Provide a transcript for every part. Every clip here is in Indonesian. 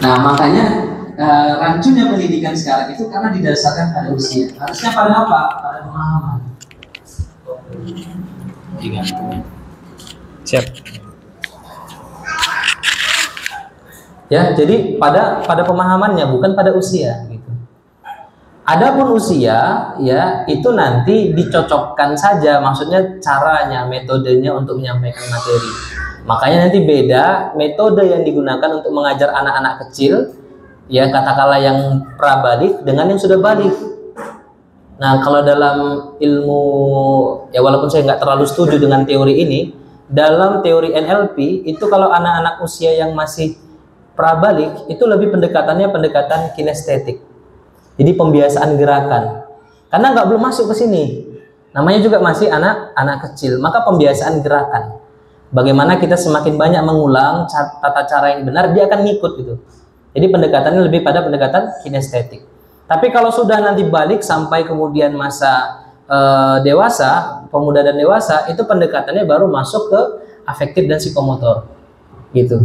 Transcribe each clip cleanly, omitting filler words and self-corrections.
Nah, makanya rancunya pendidikan sekarang itu karena didasarkan pada usia. Harusnya pada apa? Pada pemahaman. Siap. Ya, jadi pada pemahamannya, bukan pada usia gitu. Adapun usia ya itu nanti dicocokkan saja, maksudnya caranya, metodenya untuk menyampaikan materi. Makanya nanti beda metode yang digunakan untuk mengajar anak-anak kecil, ya katakanlah yang prabalik dengan yang sudah balik. Nah, kalau dalam ilmu, ya walaupun saya nggak terlalu setuju dengan teori ini, dalam teori NLP itu kalau anak-anak usia yang masih prabalik itu lebih pendekatannya pendekatan kinestetik. Jadi pembiasaan gerakan. Karena belum masuk ke sini. Namanya juga masih anak kecil, maka pembiasaan gerakan. Bagaimana kita semakin banyak mengulang tata cara yang benar, dia akan ngikut gitu. Jadi pendekatannya lebih pada pendekatan kinestetik. Tapi kalau sudah nanti balik sampai kemudian masa dewasa, pemuda dan dewasa, itu pendekatannya baru masuk ke afektif dan psikomotor. Gitu.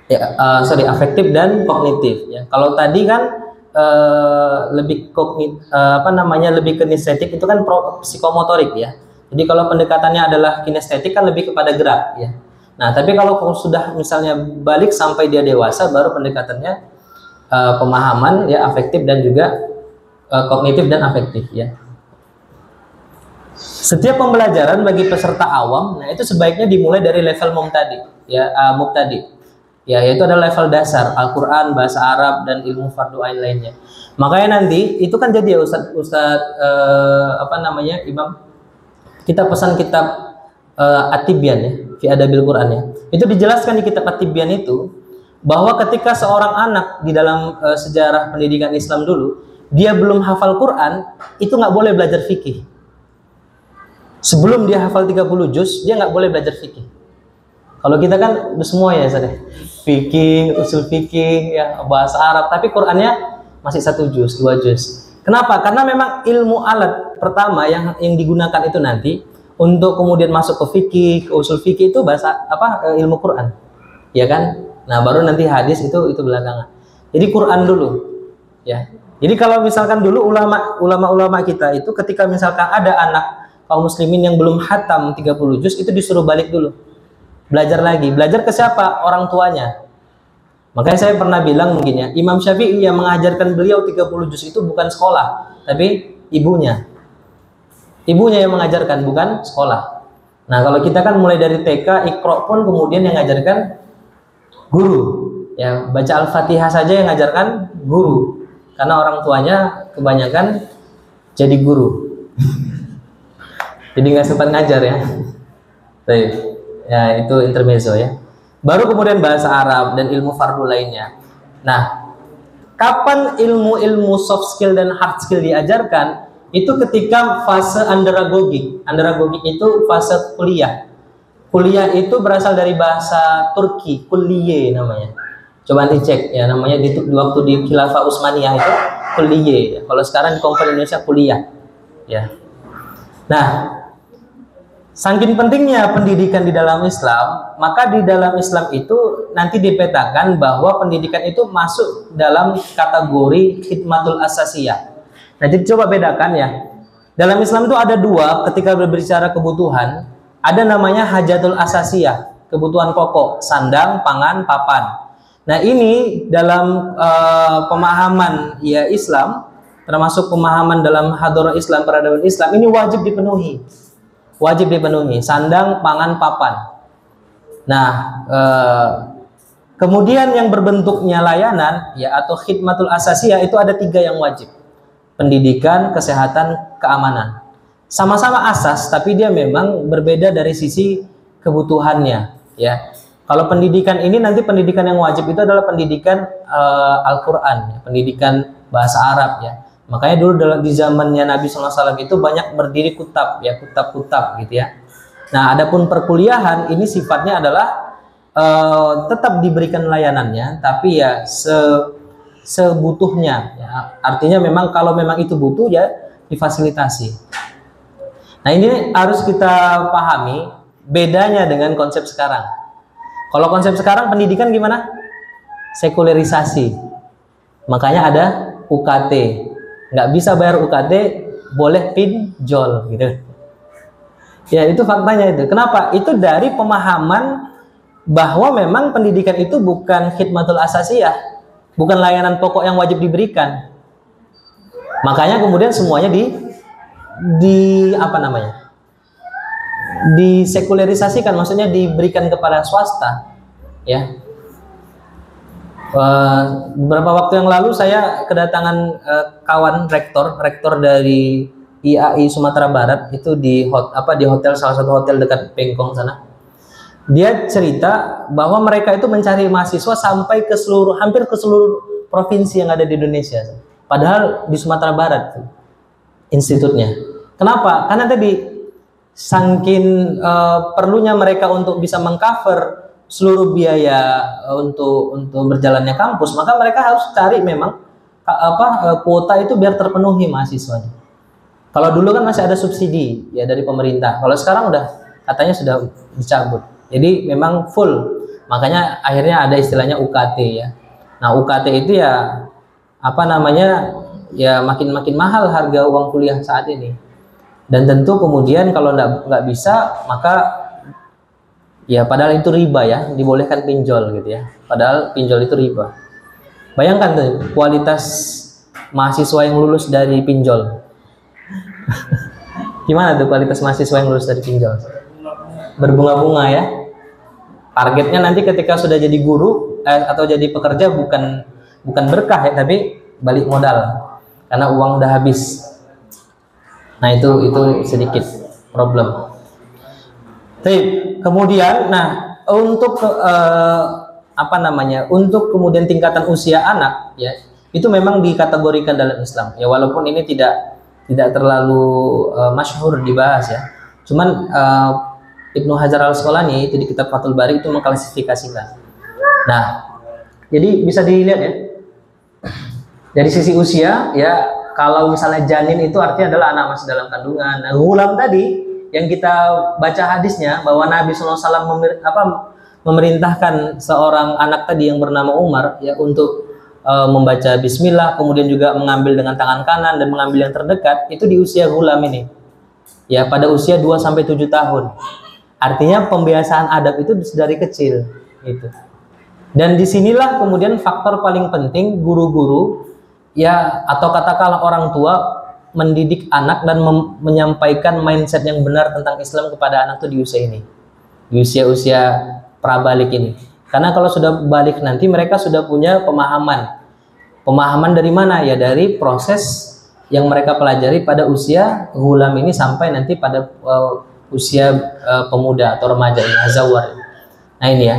Ya, afektif dan kognitif ya. Kalau tadi kan lebih lebih kinestetik, itu kan psikomotorik ya. Jadi kalau pendekatannya adalah kinestetik kan lebih kepada gerak ya. Nah, tapi kalau sudah misalnya balik sampai dia dewasa, baru pendekatannya pemahaman ya, afektif dan juga kognitif dan afektif ya. Setiap pembelajaran bagi peserta awam, nah itu sebaiknya dimulai dari level mubtadi ya, mubtadi. Ya, yaitu adalah level dasar Al-Quran, bahasa Arab, dan ilmu fardu ain lainnya. Makanya nanti itu kan jadi ya Imam, kita pesan kitab At-Tibyan ya, fi adabil Quran ya. Itu dijelaskan di kitab At-Tibyan itu bahwa ketika seorang anak di dalam sejarah pendidikan Islam dulu, dia belum hafal Quran, itu nggak boleh belajar fikih. Sebelum dia hafal 30 juz, dia nggak boleh belajar fikih. Kalau kita kan semua ya, fikih, usul fikih, ya bahasa Arab, tapi Qurannya masih 1 juz, 2 juz. Kenapa? Karena memang ilmu alat pertama yang digunakan itu nanti untuk kemudian masuk ke fikih, ke usul fikih itu ilmu Quran, ya kan? Nah, baru nanti hadis itu belakangan. Jadi Quran dulu, ya. Jadi kalau misalkan dulu ulama kita itu ketika misalkan ada anak kaum muslimin yang belum khatam 30 juz, itu disuruh balik dulu. Belajar lagi. Belajar ke siapa? Orang tuanya. Makanya saya pernah bilang mungkin ya, Imam Syafi'i yang mengajarkan beliau 30 juz itu bukan sekolah, tapi ibunya. Ibunya yang mengajarkan, bukan sekolah. Nah, kalau kita kan mulai dari TK, Iqra pun kemudian yang mengajarkan guru. Ya, baca Al-Fatihah saja yang mengajarkan guru. Karena orang tuanya kebanyakan jadi guru. Jadi nggak sempat ngajar ya. Baik. Ya, itu intermezzo ya. Baru kemudian bahasa Arab dan ilmu fardu lainnya. Nah, kapan ilmu-ilmu soft skill dan hard skill diajarkan? Itu ketika fase andragogik. Andragogik itu fase kuliah. Kuliah itu berasal dari bahasa Turki, kulliye namanya. Coba nanti cek ya, namanya di waktu di Khilafah Utsmaniyah itu kulliye. Ya. Kalau sekarang di Kompon Indonesia kuliah. Ya. Nah, saking pentingnya pendidikan di dalam Islam, maka di dalam Islam itu nanti dipetakan bahwa pendidikan itu masuk dalam kategori khidmatul asasiyah. Nah, jadi coba bedakan ya. Dalam Islam itu ada dua ketika berbicara kebutuhan, ada namanya hajatul asasiyah, kebutuhan pokok, sandang, pangan, papan. Nah, ini dalam pemahaman ya Islam, termasuk pemahaman dalam hadorah Islam, peradaban Islam, ini wajib dipenuhi. Wajib dipenuhi, sandang, pangan, papan. Nah, kemudian yang berbentuknya layanan ya atau khidmatul asasiyah itu ada 3 yang wajib. Pendidikan, kesehatan, keamanan. Sama-sama asas, tapi dia memang berbeda dari sisi kebutuhannya ya. Kalau pendidikan ini nanti pendidikan yang wajib itu adalah pendidikan Al-Qur'an, ya, pendidikan bahasa Arab ya. Makanya dulu di zamannya Nabi SAW itu banyak berdiri kutab ya, kutab-kutab gitu ya. Nah, adapun perkuliahan ini sifatnya adalah tetap diberikan layanannya, tapi ya sebutuhnya ya. Artinya memang kalau memang itu butuh ya difasilitasi. Nah, ini harus kita pahami bedanya dengan konsep sekarang. Kalau konsep sekarang pendidikan gimana? sekularisasi. Makanya ada UKT. Nggak bisa bayar UKT, boleh pinjol gitu. Ya itu faktanya itu. Kenapa? Itu dari pemahaman bahwa memang pendidikan itu bukan khidmatul asasiyah, bukan layanan pokok yang wajib diberikan. Makanya kemudian semuanya di apa namanya? Disekularisasikan, maksudnya diberikan kepada swasta. Ya. Beberapa waktu yang lalu saya kedatangan kawan rektor dari IAI Sumatera Barat itu di hotel, salah satu hotel dekat Pengkong sana. Dia cerita bahwa mereka itu mencari mahasiswa sampai hampir ke seluruh provinsi yang ada di Indonesia. Padahal di Sumatera Barat institutnya. Kenapa? Karena tadi saking perlunya mereka untuk bisa mengcover seluruh biaya untuk berjalannya kampus, maka mereka harus cari memang kuota itu biar terpenuhi mahasiswanya. Kalau dulu kan masih ada subsidi ya dari pemerintah. Kalau sekarang udah katanya sudah dicabut. Jadi memang full. Makanya akhirnya ada istilahnya UKT ya. Nah, UKT itu ya apa namanya? Ya makin mahal harga uang kuliah saat ini. Dan tentu kemudian kalau nggak bisa, maka ya padahal itu riba ya, dibolehkan pinjol gitu ya. Padahal pinjol itu riba. Bayangkan tuh kualitas mahasiswa yang lulus dari pinjol. Gimana tuh kualitas mahasiswa yang lulus dari pinjol? Berbunga-bunga ya. Targetnya nanti ketika sudah jadi guru atau jadi pekerja bukan berkah ya, tapi balik modal karena uang udah habis. Nah itu sedikit problem. Kemudian, nah untuk untuk kemudian tingkatan usia anak ya itu memang dikategorikan dalam Islam ya, walaupun ini tidak terlalu masyhur dibahas ya. Cuman Ibnu Hajar Al-Asqalani itu di kitab Fathul Bari itu mengklasifikasikan. Nah, jadi bisa dilihat ya. Dari sisi usia ya, kalau misalnya janin itu artinya adalah anak masih dalam kandungan. Nah, ghulam tadi yang kita baca hadisnya bahwa Nabi SAW memerintahkan seorang anak tadi yang bernama Umar ya untuk membaca bismillah, kemudian juga mengambil dengan tangan kanan dan mengambil yang terdekat, itu di usia ghulam ini. Ya, pada usia 2-7 tahun. Artinya pembiasaan adab itu dari kecil gitu. Dan disinilah kemudian faktor paling penting guru-guru ya atau katakanlah orang tua mendidik anak dan menyampaikan mindset yang benar tentang Islam kepada anak itu di usia ini, di usia prabalik ini. Karena kalau sudah balik nanti mereka sudah punya pemahaman dari mana ya, dari proses yang mereka pelajari pada usia ghulam ini sampai nanti pada usia pemuda atau remaja ini, azawar. Nah ini ya.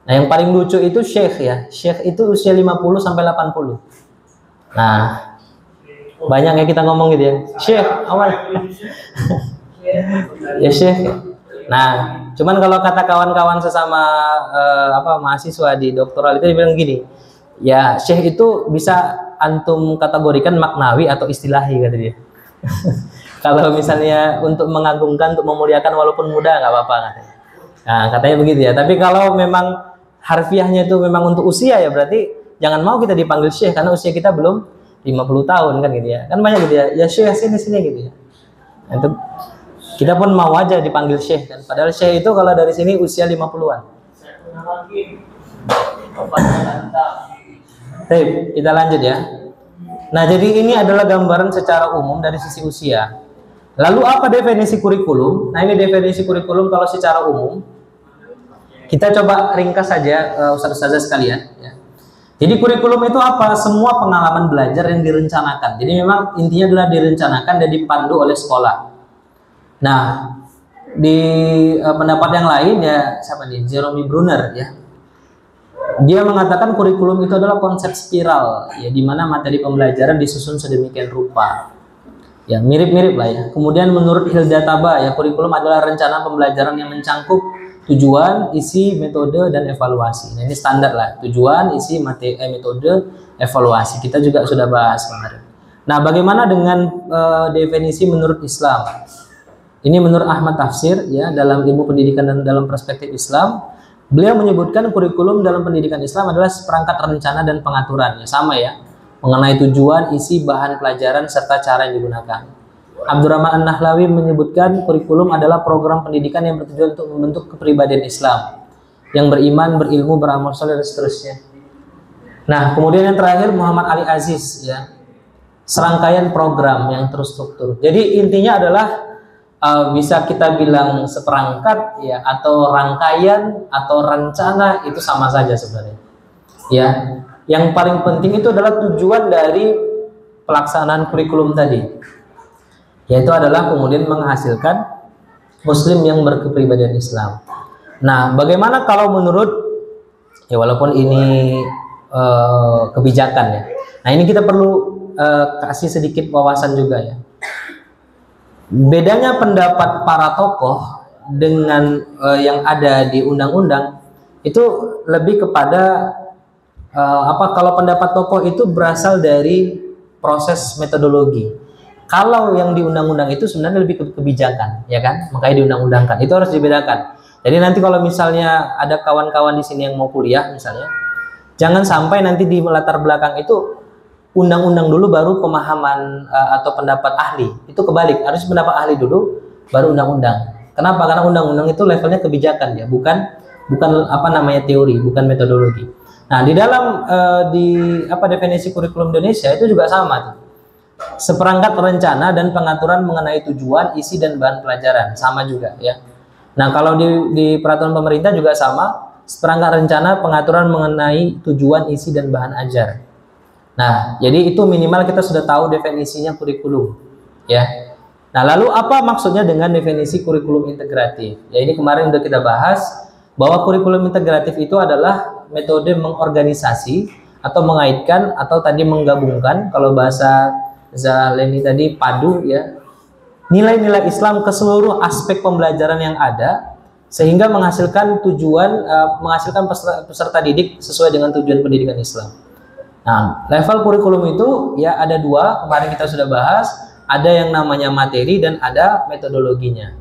Nah yang paling lucu itu syekh ya. Syekh itu usia 50 sampai 80. Nah, banyak ya kita ngomong gitu ya. Syekh awal. Ya syekh. Nah, cuman kalau kata kawan-kawan sesama mahasiswa di doktoral itu dia bilang gini. Ya, syekh itu bisa antum kategorikan maknawi atau istilahi kata dia. Kalau misalnya untuk mengagungkan, untuk memuliakan walaupun muda nggak apa-apa katanya. Nah, katanya begitu ya. Tapi kalau memang harfiahnya itu memang untuk usia ya berarti jangan mau kita dipanggil syekh karena usia kita belum 50 tahun kan gitu ya. Kan banyak gitu ya. Ya syekh sini gitu ya. Nah, itu kita pun mau aja dipanggil syekh kan. Padahal syekh itu kalau dari sini usia 50-an. Baik, kita lanjut ya. Nah, jadi ini adalah gambaran secara umum dari sisi usia. Lalu apa definisi kurikulum? Nah, ini definisi kurikulum kalau secara umum. Kita coba ringkas saja ustaz-ustazah sekalian ya. Jadi kurikulum itu apa? Semua pengalaman belajar yang direncanakan. Jadi memang intinya adalah direncanakan dan dipandu oleh sekolah. Nah, di pendapat yang lain ya siapa nih? Jeremy Brunner ya. Dia mengatakan kurikulum itu adalah konsep spiral ya, di mana materi pembelajaran disusun sedemikian rupa. Ya, mirip-mirip lah ya. Kemudian menurut Hilda Taba ya, kurikulum adalah rencana pembelajaran yang mencangkup tujuan, isi, metode, dan evaluasi. Nah, ini standar lah. Tujuan, isi, metode, evaluasi. Kita juga sudah bahas kemarin. Nah, bagaimana dengan definisi menurut Islam? Ini menurut Ahmad Tafsir ya, dalam ilmu pendidikan dan dalam perspektif Islam, Beliau menyebutkan kurikulum dalam pendidikan Islam adalah seperangkat rencana dan pengaturan, ya sama ya, mengenai tujuan, isi, bahan pelajaran serta cara yang digunakan. Abdurrahman An-Nahlawi menyebutkan kurikulum adalah program pendidikan yang bertujuan untuk membentuk kepribadian Islam yang beriman, berilmu, beramal saleh dan seterusnya. Nah, kemudian yang terakhir Muhammad Ali Aziz, ya, serangkaian program yang terstruktur. Jadi intinya adalah bisa kita bilang seperangkat ya, atau rangkaian atau rencana, itu sama saja sebenarnya. Ya, yang paling penting itu adalah tujuan dari pelaksanaan kurikulum tadi, yaitu adalah kemudian menghasilkan muslim yang berkepribadian Islam. Nah, bagaimana kalau menurut, ya walaupun ini kebijakan ya. Nah, ini kita perlu kasih sedikit wawasan juga ya. Bedanya pendapat para tokoh dengan yang ada di undang-undang itu lebih kepada kalau pendapat tokoh itu berasal dari proses metodologi. Kalau yang di undang-undang itu sebenarnya lebih ke kebijakan, ya kan? Makanya diundang-undangkan. Itu harus dibedakan. Jadi nanti kalau misalnya ada kawan-kawan di sini yang mau kuliah misalnya, jangan sampai nanti di latar belakang itu undang-undang dulu baru pemahaman atau pendapat ahli. Itu kebalik, harus pendapat ahli dulu baru undang-undang. Kenapa? Karena undang-undang itu levelnya kebijakan ya, bukan teori, bukan metodologi. Nah, di dalam definisi kurikulum Indonesia itu juga sama tuh. Seperangkat rencana dan pengaturan mengenai tujuan, isi dan bahan pelajaran, sama juga ya. Nah, kalau di peraturan pemerintah juga sama, seperangkat rencana, pengaturan mengenai tujuan, isi dan bahan ajar. Nah, jadi itu minimal kita sudah tahu definisinya kurikulum, ya. Nah, lalu apa maksudnya dengan definisi kurikulum integratif? Ya, ini kemarin sudah kita bahas bahwa kurikulum integratif itu adalah metode mengorganisasi atau mengaitkan atau tadi menggabungkan, kalau bahasa Zaleni tadi padu ya, nilai-nilai Islam ke seluruh aspek pembelajaran yang ada sehingga menghasilkan menghasilkan peserta didik sesuai dengan tujuan pendidikan Islam. Nah, level kurikulum itu ya ada dua, kemarin kita sudah bahas, ada yang namanya materi dan ada metodologinya.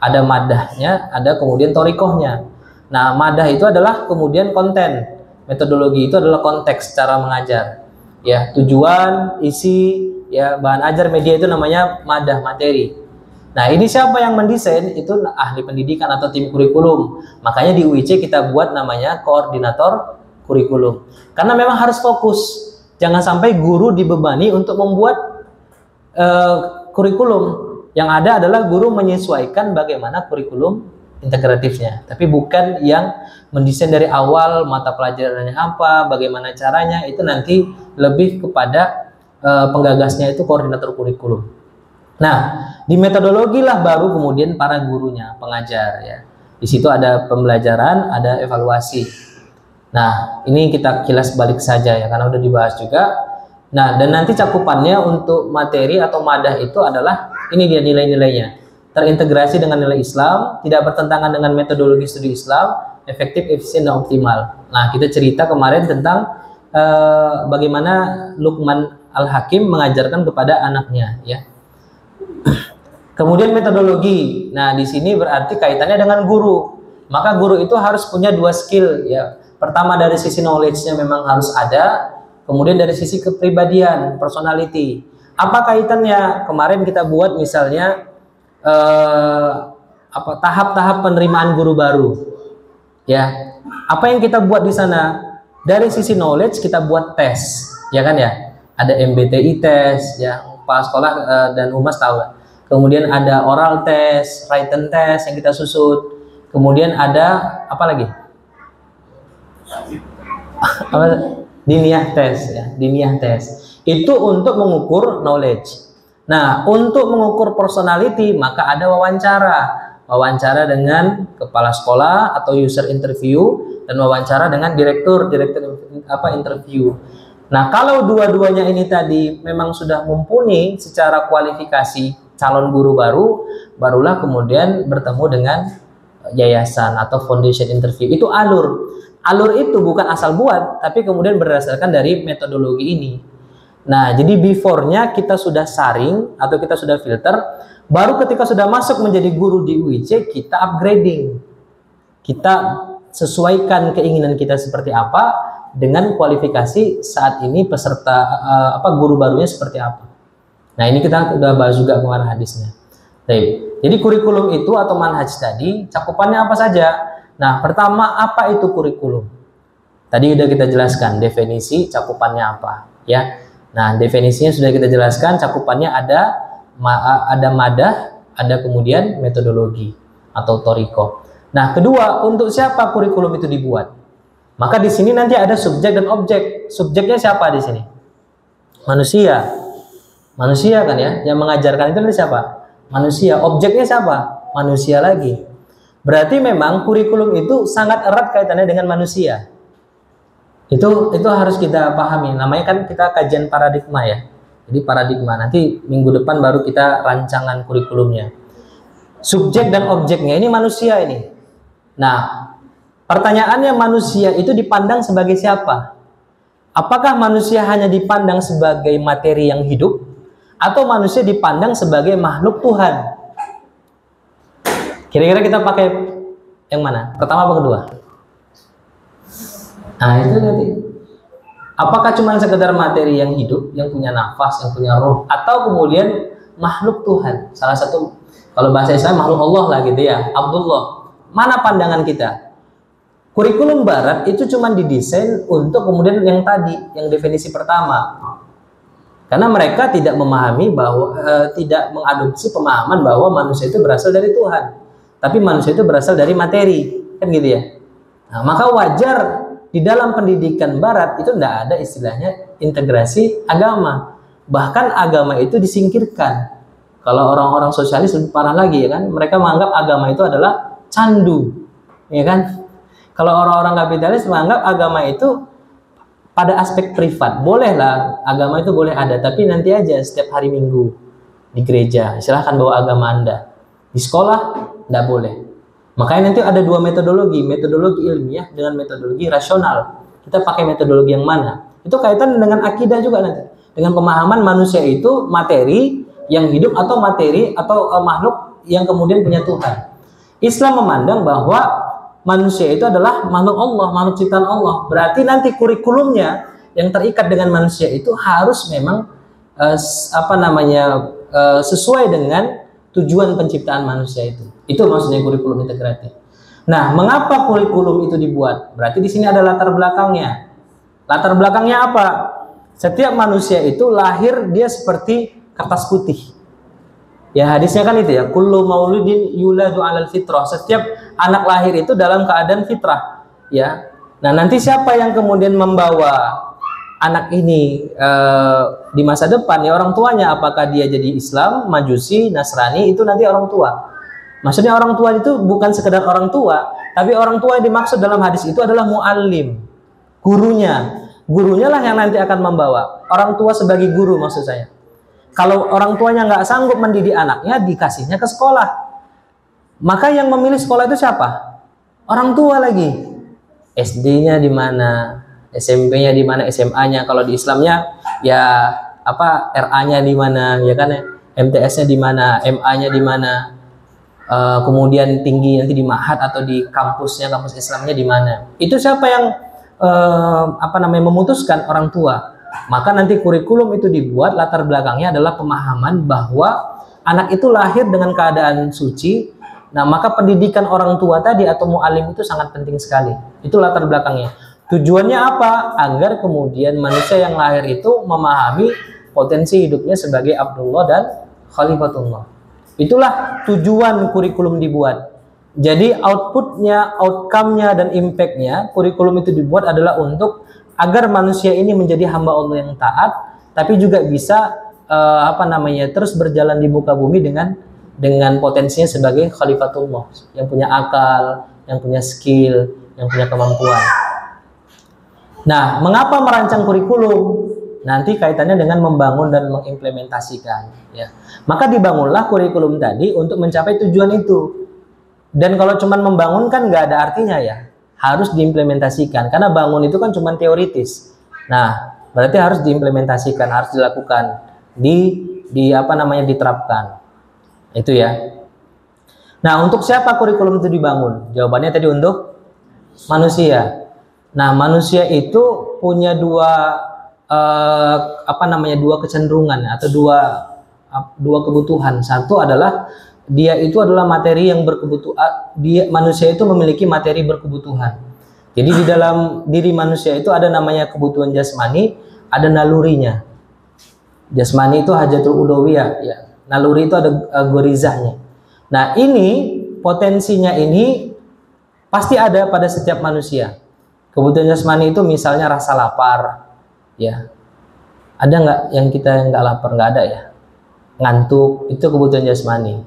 Ada madahnya, ada kemudian torikohnya. Nah, madah itu adalah kemudian konten, metodologi itu adalah konteks cara mengajar. Ya, tujuan, isi, ya bahan ajar, media itu namanya madah, materi. Nah, ini siapa yang mendesain? Itu ahli pendidikan atau tim kurikulum. Makanya di UIC kita buat namanya koordinator kurikulum. Karena memang harus fokus. Jangan sampai guru dibebani untuk membuat kurikulum. Yang ada adalah guru menyesuaikan bagaimana kurikulum integratifnya. Tapi bukan yang mendesain dari awal mata pelajarannya apa, bagaimana caranya, itu nanti lebih kepada penggagasnya itu koordinator kurikulum. Nah, di metodologi lah baru kemudian para gurunya, pengajar ya. Di situ ada pembelajaran, ada evaluasi. Nah, ini kita kilas balik saja ya, karena udah dibahas juga. Nah, dan nanti cakupannya untuk materi atau madah itu adalah ini dia nilai-nilainya. Terintegrasi dengan nilai Islam, tidak bertentangan dengan metodologi studi Islam, efektif, efisien, dan optimal. Nah, kita cerita kemarin tentang bagaimana Luqman Al-Hakim mengajarkan kepada anaknya ya. Kemudian metodologi. Nah, di sini berarti kaitannya dengan guru. Maka guru itu harus punya dua skill ya. Pertama dari sisi knowledge-nya memang harus ada, kemudian dari sisi kepribadian, personality. Apa kaitannya? Kemarin kita buat misalnya tahap-tahap penerimaan guru baru. Ya. Apa yang kita buat di sana? Dari sisi knowledge kita buat tes, ya kan ya? Ada MBTI tes, ya, Pak Sekolah dan Humas tahu. Kemudian ada oral test, written test yang kita susut. Kemudian ada apa lagi? Diniyah tes ya, diniyah tes. Itu untuk mengukur knowledge. Nah, untuk mengukur personality maka ada wawancara. Wawancara dengan kepala sekolah atau user interview dan wawancara dengan direktur interview. Nah, kalau dua-duanya ini tadi memang sudah mumpuni secara kualifikasi calon guru baru, barulah kemudian bertemu dengan yayasan atau foundation interview. Itu alur. Alur itu bukan asal buat, tapi kemudian berdasarkan dari metodologi ini. Nah, jadi before-nya kita sudah saring atau kita sudah filter, baru ketika sudah masuk menjadi guru di UIC, kita upgrading. Kita sesuaikan keinginan kita seperti apa dengan kualifikasi saat ini peserta guru barunya seperti apa. Nah, ini kita udah bahas juga kemarin hadisnya. Baik. Jadi kurikulum itu atau manhaj tadi cakupannya apa saja? Nah, pertama, apa itu kurikulum? Tadi udah kita jelaskan definisi, cakupannya apa, ya. Nah, definisinya sudah kita jelaskan, cakupannya ada madah, ada kemudian metodologi atau toriko. Nah, kedua, untuk siapa kurikulum itu dibuat? Maka di sini nanti ada subjek dan objek. Subjeknya siapa di sini? Manusia. Manusia kan ya, yang mengajarkan itu nanti siapa? Manusia. Objeknya siapa? Manusia lagi. Berarti memang kurikulum itu sangat erat kaitannya dengan manusia. Itu harus kita pahami. Namanya kan kita kajian paradigma ya. Jadi paradigma. Nanti minggu depan baru kita rancangan kurikulumnya. Subjek dan objeknya ini manusia ini. Nah, pertanyaannya manusia itu dipandang sebagai siapa? Apakah manusia hanya dipandang sebagai materi yang hidup? Atau manusia dipandang sebagai makhluk Tuhan? Kira-kira kita pakai yang mana? Pertama apa kedua? Nah, itu nanti. Apakah cuma sekedar materi yang hidup, yang punya nafas, yang punya roh, atau kemudian makhluk Tuhan? Salah satu, kalau bahasa Islam makhluk Allah lah gitu ya, Abdullah. Mana pandangan kita? Kurikulum Barat itu cuma didesain untuk kemudian yang tadi, yang definisi pertama. Karena mereka tidak memahami bahwa tidak mengadopsi pemahaman bahwa manusia itu berasal dari Tuhan, tapi manusia itu berasal dari materi, kan gitu ya. Nah, maka wajar di dalam pendidikan Barat itu tidak ada istilahnya integrasi agama. Bahkan agama itu disingkirkan. Kalau orang-orang sosialis lebih parah lagi ya kan, mereka menganggap agama itu adalah candu, ya kan. Kalau orang-orang kapitalis menganggap agama itu pada aspek privat. Bolehlah agama itu boleh ada, tapi nanti aja setiap hari Minggu di gereja silahkan bawa agama Anda. Di sekolah tidak boleh. Makanya nanti ada dua metodologi ilmiah dengan metodologi rasional. Kita pakai metodologi yang mana? Itu kaitan dengan akidah juga nanti. Dengan pemahaman manusia itu materi yang hidup atau materi atau makhluk yang kemudian punya Tuhan. Islam memandang bahwa manusia itu adalah makhluk Allah, makhluk ciptaan Allah. Berarti nanti kurikulumnya yang terikat dengan manusia itu harus memang sesuai dengan tujuan penciptaan manusia itu. Itu maksudnya kurikulum integratif. Nah, mengapa kurikulum itu dibuat? Berarti di sini ada latar belakangnya. Latar belakangnya apa? Setiap manusia itu lahir dia seperti kertas putih. Ya, hadisnya kan itu ya, kullu mauludin yuladu 'alal fitrah. Setiap anak lahir itu dalam keadaan fitrah, ya. Nah, nanti siapa yang kemudian membawa anak ini di masa depan, ya orang tuanya. Apakah dia jadi Islam, Majusi, Nasrani, itu nanti orang tua. Maksudnya orang tua itu bukan sekedar orang tua, tapi orang tua yang dimaksud dalam hadis itu adalah muallim, gurunya. Gurunya lah yang nanti akan membawa. Orang tua sebagai guru maksud saya. Kalau orang tuanya nggak sanggup mendidik anaknya, dikasihnya ke sekolah. Maka yang memilih sekolah itu siapa? Orang tua lagi. SD-nya di mana? SMP-nya di mana? SMA-nya. Kalau di Islamnya ya RA-nya di mana, ya kan? MTS-nya di mana? MA-nya di mana? Kemudian tinggi nanti di ma'had atau di kampusnya, kampus Islamnya di mana? Itu siapa yang memutuskan? Orang tua. Maka nanti kurikulum itu dibuat, latar belakangnya adalah pemahaman bahwa anak itu lahir dengan keadaan suci. Nah, maka pendidikan orang tua tadi atau mu'alim itu sangat penting sekali. Itu latar belakangnya. Tujuannya apa? Agar kemudian manusia yang lahir itu memahami potensi hidupnya sebagai Abdullah dan Khalifatullah. Itulah tujuan kurikulum dibuat. Jadi outputnya, outcome-nya, dan impact-nya kurikulum itu dibuat adalah untuk agar manusia ini menjadi hamba Allah yang taat, tapi juga bisa terus berjalan di muka bumi dengan potensinya sebagai Khalifatullah, yang punya akal, yang punya skill, yang punya kemampuan. Nah, mengapa merancang kurikulum? Nanti kaitannya dengan membangun dan mengimplementasikan, ya. Maka dibangunlah kurikulum tadi untuk mencapai tujuan itu. Dan kalau cuma membangun kan nggak ada artinya ya. Harus diimplementasikan, karena bangun itu kan cuma teoritis. Nah, berarti harus diimplementasikan, harus dilakukan, diterapkan. Itu ya. Nah, untuk siapa kurikulum itu dibangun? Jawabannya tadi untuk manusia. Nah, manusia itu punya dua dua kecenderungan atau dua kebutuhan. Satu adalah dia itu adalah materi yang berkebutuhan. Manusia itu memiliki materi berkebutuhan. Jadi di dalam diri manusia itu ada namanya kebutuhan jasmani, ada nalurinya. Jasmani itu hajatul udawiyah, ya. Naluri itu ada gorizahnya. Nah, ini potensinya ini pasti ada pada setiap manusia. Kebutuhan jasmani itu misalnya rasa lapar, ya. Ada nggak yang kita nggak lapar? Nggak ada ya. Ngantuk itu kebutuhan jasmani.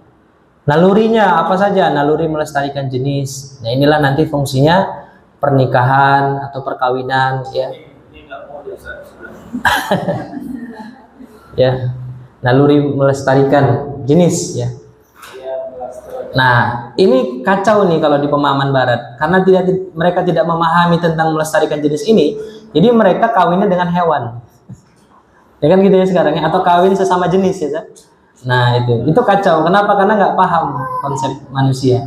Nalurinya apa saja? Naluri melestarikan jenis. Nah, inilah nanti fungsinya pernikahan atau perkawinan, ya. Ya, naluri melestarikan jenis, ya. Nah, ini kacau nih kalau di pemahaman Barat, karena mereka tidak memahami tentang melestarikan jenis ini, jadi mereka kawinnya dengan hewan, ya kan gitu ya sekarang ya, atau kawin sesama jenis ya. Nah itu kacau. Kenapa? Karena nggak paham konsep manusia.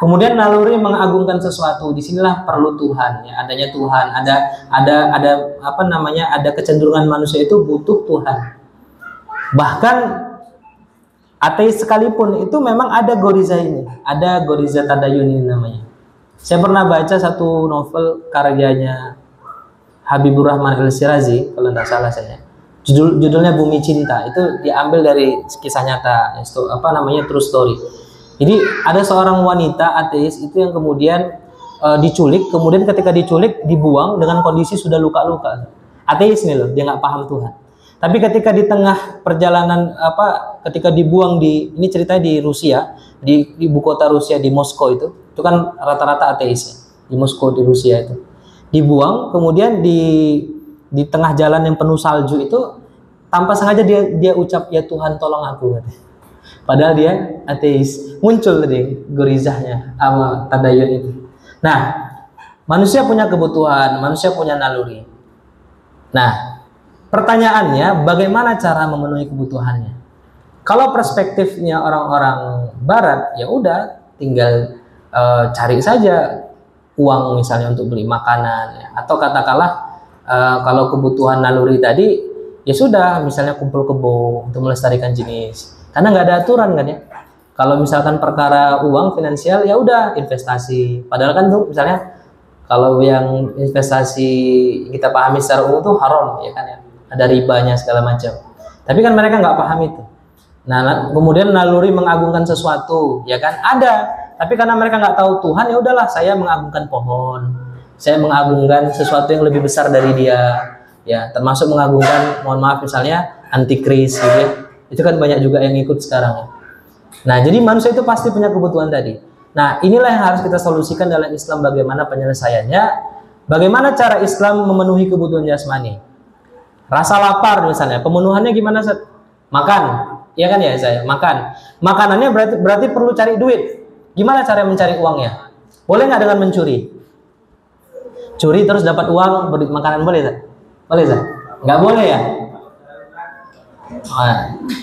Kemudian naluri mengagungkan sesuatu, disinilah perlu Tuhan, ya, adanya Tuhan, ada kecenderungan manusia itu butuh Tuhan. Bahkan ateis sekalipun itu memang ada goriza ini, ada goriza tadayun ini namanya. Saya pernah baca satu novel karyanya Habibur Rahman Al-Shirazi, kalau tidak salah saya. Judulnya Bumi Cinta, itu diambil dari kisah nyata, true story. Jadi ada seorang wanita ateis itu yang kemudian diculik, kemudian ketika diculik dibuang dengan kondisi sudah luka-luka. Ateis nih loh, dia nggak paham Tuhan. Tapi ketika di tengah perjalanan ketika dibuang ini ceritanya di Rusia, di ibu kota Rusia di Moskow itu kan rata-rata ateis ya, di Moskow di Rusia itu. Dibuang, kemudian di tengah jalan yang penuh salju itu tanpa sengaja dia ucap, ya Tuhan tolong aku. Padahal dia ateis. Muncul tadi gorizahnya sama tadayun itu. Nah, manusia punya kebutuhan, manusia punya naluri. Nah, pertanyaannya, bagaimana cara memenuhi kebutuhannya? Kalau perspektifnya orang-orang Barat, ya udah, tinggal cari saja uang misalnya untuk beli makanan, ya. Atau katakanlah kalau kebutuhan naluri tadi, ya sudah, misalnya kumpul kebo untuk melestarikan jenis. Karena nggak ada aturan kan ya. Kalau misalkan perkara uang finansial, ya udah investasi. Padahal kan tuh misalnya kalau yang investasi kita pahami secara umum tuh haram, ya kan ya. Ada ribanya segala macam. Tapi kan mereka nggak paham itu. Nah, kemudian naluri mengagungkan sesuatu, ya kan ada. Tapi karena mereka nggak tahu Tuhan, ya udahlah, saya mengagungkan pohon, saya mengagungkan sesuatu yang lebih besar dari dia, ya. Termasuk mengagungkan, mohon maaf misalnya antikris, gitu ya. Itu kan banyak juga yang ikut sekarang. Ya. Nah, jadi manusia itu pasti punya kebutuhan tadi. Nah, inilah yang harus kita solusikan dalam Islam. Bagaimana penyelesaiannya? Bagaimana cara Islam memenuhi kebutuhan jasmani? Rasa lapar misalnya, pemenuhannya gimana? Makan, ya kan ya saya, makan. Makanannya berarti perlu cari duit. Gimana cara mencari uangnya? Boleh nggak dengan mencuri? Curi terus dapat uang, beri makanan, boleh tak? Boleh tak? Nggak boleh ya?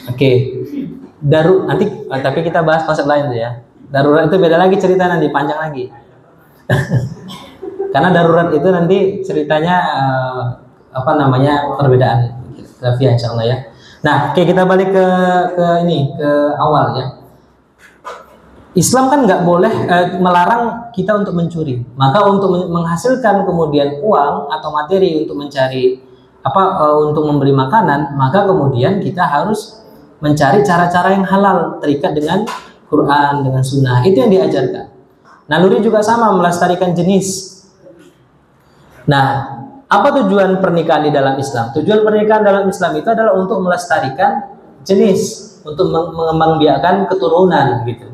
Oke. Nanti, tapi kita bahas konsep lain tuh ya. Darurat itu beda lagi cerita, nanti panjang lagi. Karena darurat itu nanti ceritanya perbedaan grafiah insyaallah ya. Nah, oke, kita balik ke awal ya. Islam kan nggak boleh melarang kita untuk mencuri. Maka untuk menghasilkan kemudian uang atau materi untuk mencari untuk membeli makanan, maka kemudian kita harus mencari cara-cara yang halal terikat dengan Quran, dengan Sunnah. Itu yang diajarkan. Naluri juga sama, melestarikan jenis. Nah, apa tujuan pernikahan di dalam Islam? Tujuan pernikahan dalam Islam itu adalah untuk melestarikan jenis, untuk mengembangbiakan keturunan gitu.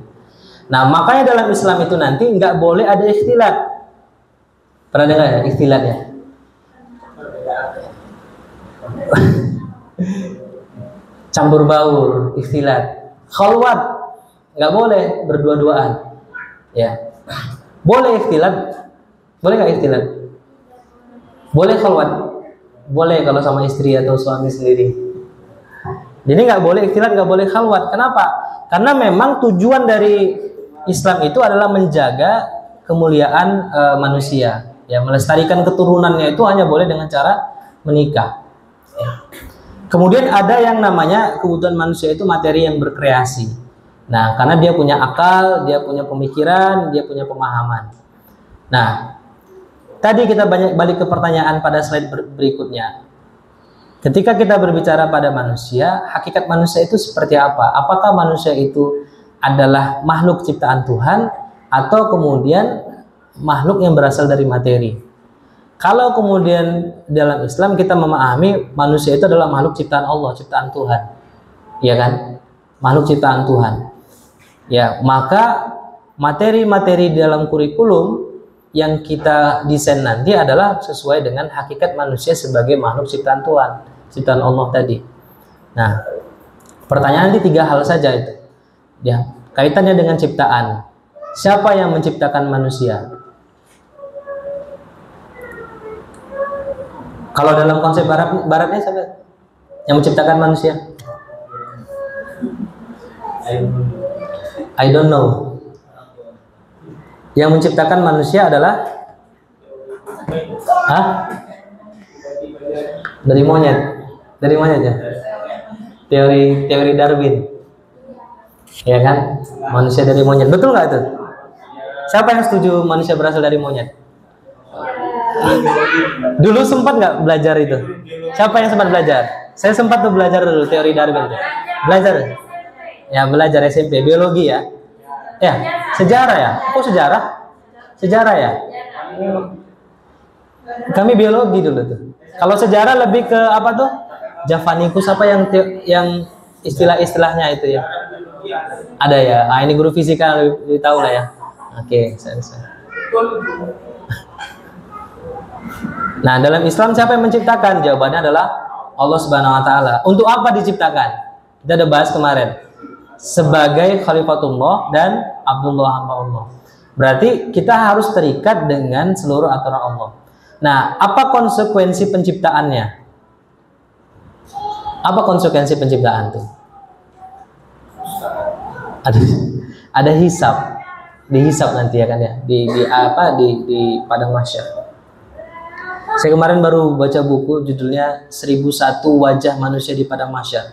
Nah, makanya dalam Islam itu nanti nggak boleh ada ikhtilat. Pernah dengar ya ikhtilat ya? Campur baur, ikhtilat. Khalwat nggak boleh berdua-duaan. Ya, boleh ikhtilat, boleh nggak ikhtilat? Boleh khalwat, boleh kalau sama istri atau suami sendiri. Jadi nggak boleh ikhtilat, nggak boleh khalwat. Kenapa? Karena memang tujuan dari Islam itu adalah menjaga kemuliaan manusia. Ya, melestarikan keturunannya itu hanya boleh dengan cara menikah. Kemudian ada yang namanya kebutuhan manusia itu materi yang berkreasi. Nah, karena dia punya akal, dia punya pemikiran, dia punya pemahaman. Nah, tadi kita balik ke pertanyaan pada slide berikutnya. Ketika kita berbicara pada manusia, hakikat manusia itu seperti apa? Apakah manusia itu adalah makhluk ciptaan Tuhan atau kemudian makhluk yang berasal dari materi? Kalau kemudian dalam Islam kita memahami manusia itu adalah makhluk ciptaan Allah, ciptaan Tuhan, ya kan? Makhluk ciptaan Tuhan. Ya, maka materi-materi dalam kurikulum yang kita desain nanti adalah sesuai dengan hakikat manusia sebagai makhluk ciptaan Tuhan, ciptaan Allah tadi. Nah, pertanyaan nanti 3 hal saja itu. Ya, kaitannya dengan ciptaan. Siapa yang menciptakan manusia? Kalau dalam konsep baratnya siapa yang menciptakan manusia? I don't know. Yang menciptakan manusia adalah dari monyet. Dari monyet ya. Teori Darwin. Ya kan? Manusia dari monyet. Betul nggak itu? Siapa yang setuju manusia berasal dari monyet? Dulu sempat nggak belajar itu? Siapa yang sempat belajar? Saya sempat tuh belajar dulu teori Darwin itu. Belajar? Ya, belajar SMP biologi ya. Ya, sejarah ya. Kok sejarah? Sejarah ya. Kami biologi dulu tuh. Kalau sejarah lebih ke apa tuh? Javanicus apa yang istilah-istilahnya itu ya? Ada ya. Ah, ini guru fisika lebih tahu lah ya. Oke, saya. Nah, dalam Islam siapa yang menciptakan? Jawabannya adalah Allah Subhanahu wa taala. Untuk apa diciptakan? Kita udah bahas kemarin. Sebagai Khalifatullah dan Abdullah hamba Allah. Berarti kita harus terikat dengan seluruh aturan Allah. Nah, apa konsekuensi penciptaannya? Apa konsekuensi penciptaan itu? Ada hisab. Dihisab nanti ya kan ya. Di padang mahsyar. Saya kemarin baru baca buku judulnya 1001 Wajah Manusia di Padang Mahsyar.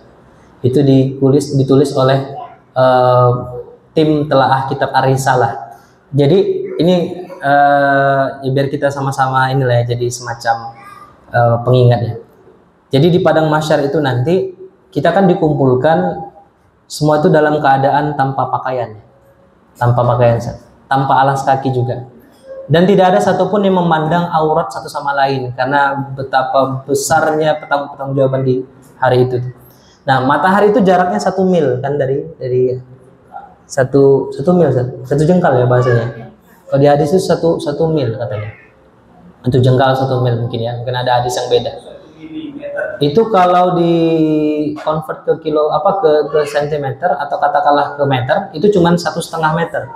Itu ditulis oleh tim telaah kitab Ar-Risalah. Jadi ini ya biar kita sama-sama inilah ya, jadi semacam pengingatnya. Jadi di Padang Mahsyar itu nanti kita kan dikumpulkan semua itu dalam keadaan tanpa pakaian, tanpa alas kaki juga. Dan tidak ada satupun yang memandang aurat satu sama lain karena betapa besarnya pertanggungjawaban di hari itu. Nah, matahari itu jaraknya 1 mil kan dari satu mil, 1 jengkal ya bahasanya. Kalau di hadis itu satu mil katanya. Itu jengkal 1 mil mungkin ya, mungkin ada hadis yang beda. Itu kalau di convert ke ke sentimeter atau katakanlah ke meter, itu cuma 1,5 meter.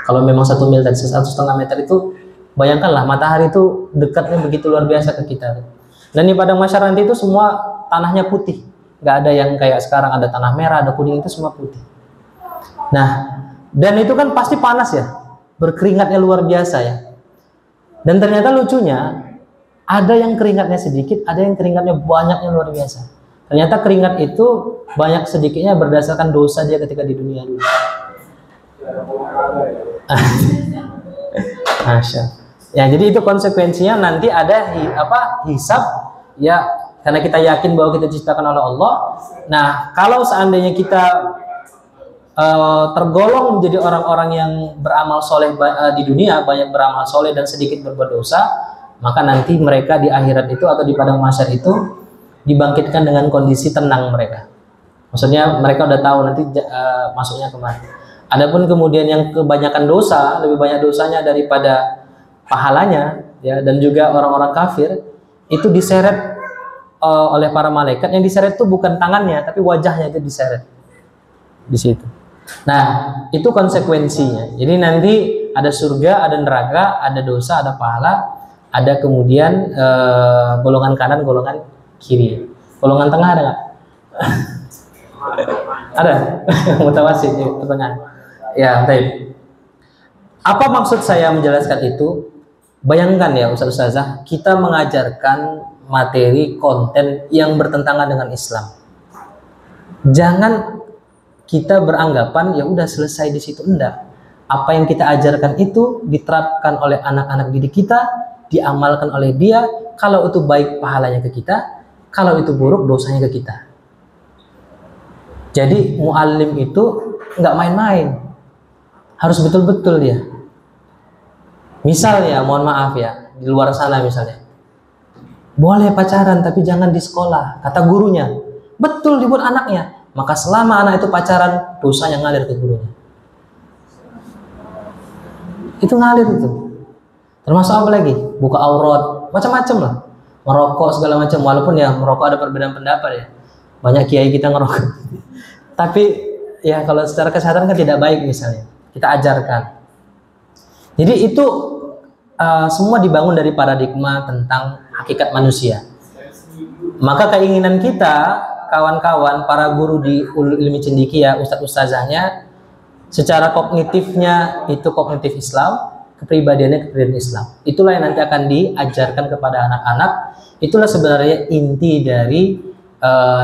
Kalau memang 1 mil dan 1,5 meter itu, bayangkanlah matahari itu dekatnya begitu luar biasa ke kita. Dan di padang mahsyar nanti itu semua tanahnya putih, nggak ada yang kayak sekarang ada tanah merah, ada kuning, itu semua putih. Nah, dan itu kan pasti panas ya, berkeringatnya luar biasa ya. Dan ternyata lucunya ada yang keringatnya sedikit, ada yang keringatnya banyaknya luar biasa. Ternyata keringat itu banyak sedikitnya berdasarkan dosa dia ketika di dunia dulu. Masya. Ya, jadi itu konsekuensinya nanti ada hisab ya, karena kita yakin bahwa kita diciptakan oleh Allah. Nah, kalau seandainya kita tergolong menjadi orang-orang yang beramal soleh di dunia, banyak beramal soleh dan sedikit berbuat dosa, maka nanti mereka di akhirat itu atau di padang mahsyar itu dibangkitkan dengan kondisi tenang mereka. Maksudnya mereka udah tahu nanti masuknya kemana. Adapun kemudian yang kebanyakan dosa, lebih banyak dosanya daripada pahalanya, ya, dan juga orang-orang kafir itu diseret oleh para malaikat. Yang diseret itu bukan tangannya, tapi wajahnya itu diseret di situ. Nah, itu konsekuensinya. Jadi nanti ada surga, ada neraka, ada dosa, ada pahala, ada kemudian golongan kanan, golongan kiri. Golongan tengah ada nggak? Ada. Mutawasid di tengah. Ya, baik. Apa maksud saya menjelaskan itu? Bayangkan ya Ustaz Ustazah, kita mengajarkan materi konten yang bertentangan dengan Islam. Jangan kita beranggapan ya udah selesai di situ, enggak. Apa yang kita ajarkan itu diterapkan oleh anak-anak didik kita, diamalkan oleh dia. Kalau itu baik pahalanya ke kita, kalau itu buruk dosanya ke kita. Jadi muallim itu nggak main-main, harus betul-betul dia. Misalnya, mohon maaf ya, di luar sana misalnya, boleh pacaran tapi jangan di sekolah, kata gurunya. Betul dibuat anaknya, maka selama anak itu pacaran, dosanya ngalir ke gurunya. Itu ngalir itu. Termasuk apa lagi? Buka aurat, macam-macam lah. Merokok segala macam, walaupun ya merokok ada perbedaan pendapat ya. Banyak kiai kita ngerokok. Tapi ya kalau secara kesehatan kan tidak baik misalnya. Kita ajarkan. Jadi itu semua dibangun dari paradigma tentang hakikat manusia. Maka keinginan kita, kawan-kawan, para guru di ilmu cendekia, ustadz-ustazahnya, secara kognitifnya itu kognitif Islam, kepribadiannya kepribadian Islam. Itulah yang nanti akan diajarkan kepada anak-anak. Itulah sebenarnya inti dari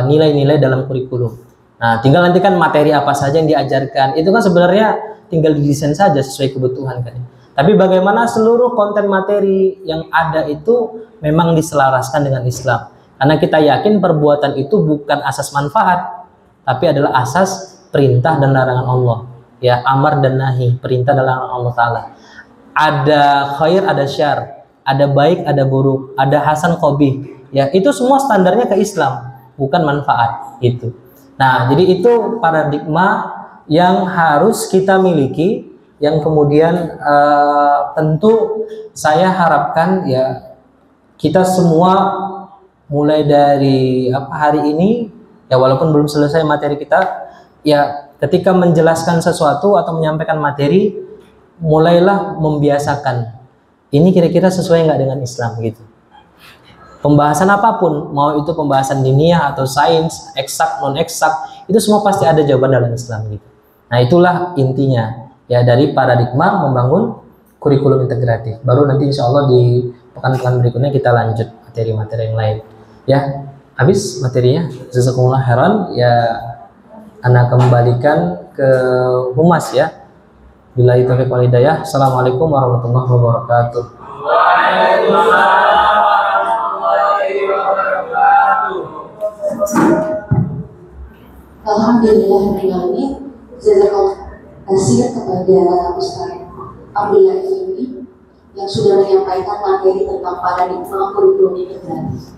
nilai-nilai dalam kurikulum. Nah, tinggal nanti kan materi apa saja yang diajarkan. Itu kan sebenarnya tinggal didesain saja sesuai kebutuhan kan. Tapi bagaimana seluruh konten materi yang ada itu memang diselaraskan dengan Islam. Karena kita yakin perbuatan itu bukan asas manfaat, tapi adalah asas perintah dan larangan Allah. Ya, amar dan nahi, perintah dan larangan Allah Ta'ala. Ada khair, ada syar, ada baik, ada buruk, ada hasan, qabih. Ya, itu semua standarnya ke Islam, bukan manfaat itu. Nah, jadi itu paradigma yang harus kita miliki, yang kemudian tentu saya harapkan ya kita semua mulai dari hari ini ya, walaupun belum selesai materi kita, ya ketika menjelaskan sesuatu atau menyampaikan materi, mulailah membiasakan ini kira-kira sesuai nggak dengan Islam gitu. Pembahasan apapun, mau itu pembahasan diniyah atau sains, eksak, non eksak, itu semua pasti ada jawaban dalam Islam gitu. Nah, itulah intinya ya dari paradigma membangun kurikulum integratif. Baru nanti insya Allah di pekan-pekan berikutnya kita lanjut materi-materi yang lain. Ya, habis materinya. Jazakumullah khairan. Ya, Ana kembalikan ke Humas ya. Billahi taufiq wal hidayah. Assalamualaikum warahmatullahi wabarakatuh. Waalaikumsalam warahmatullahi wabarakatuh. Alhamdulillah, jazakallah kasih kepada Ustaz Abdullah Effendi yang sudah menyampaikan materi tentang paradigma kurikulum integratif.